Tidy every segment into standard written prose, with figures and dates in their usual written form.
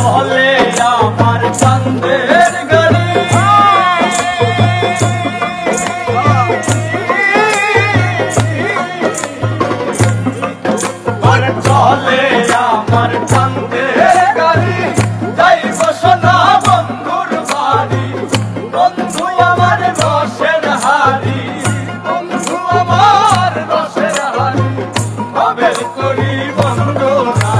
চলে আমার চাঁদের গাড়ি চলে আমার চাঁদের গাড়ি যাইব সোনা বন্ধুর বাড়ি বন্ধু আমার রসের হাড়ি বন্ধু আমার রসের হাড়ি বের করি বন্ধু না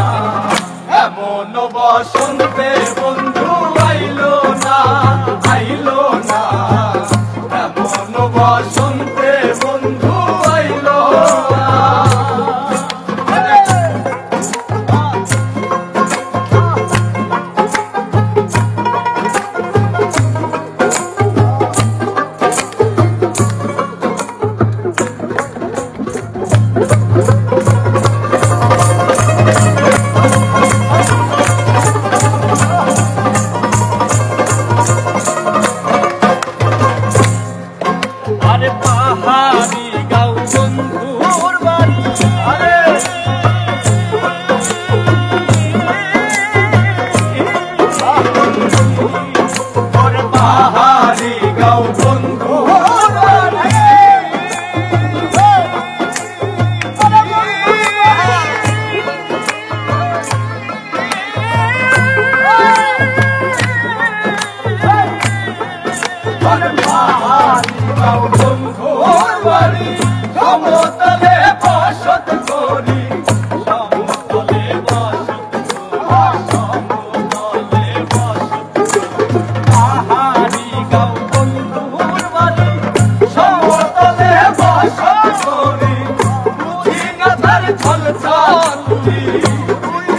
এমন বসন্তে বন্ধু আইলো না এমন বসন্তে বন্ধু আইলো না আরে পাহাড়ি গাঁও বন্ধুর বাড়ি আরে পাহাড়ি গাঁও বন্ধুর বাড়ি বন্ধুর বাড়ি সমতলে বসত করি সমতলে বসত পাহাড়ি গাঁও বন্ধুর বাড়ি সমতলে বসত করি বুঝি না তার ঝলসা তুলি বুঝি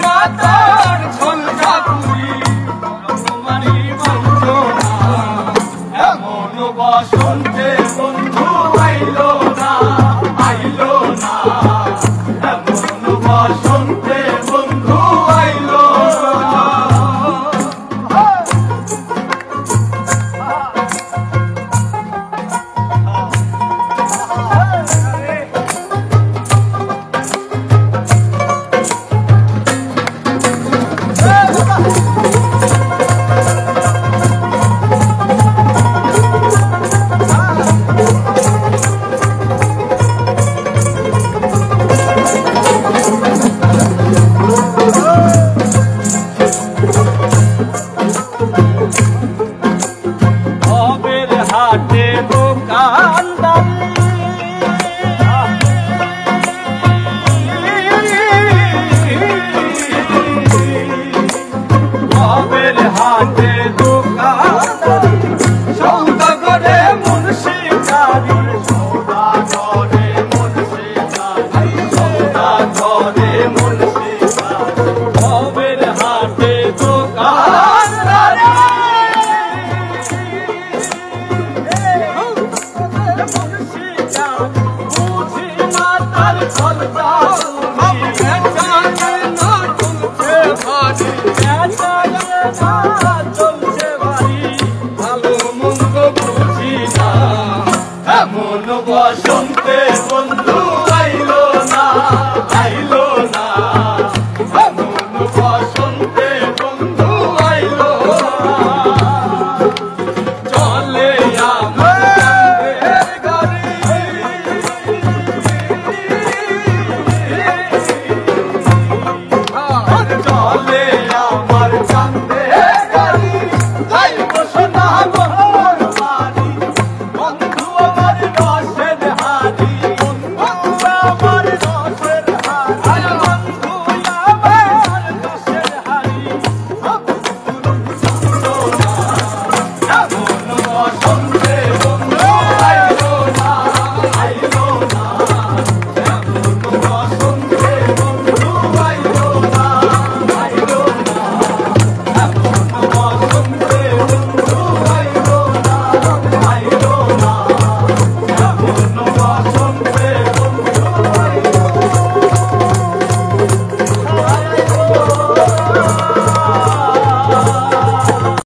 না তার ঝলসা তুলি বসন্তে বন্ধু আইলো না এমন বসন্তে বন্ধু আইলো না হাটে দোকানদারি হাটে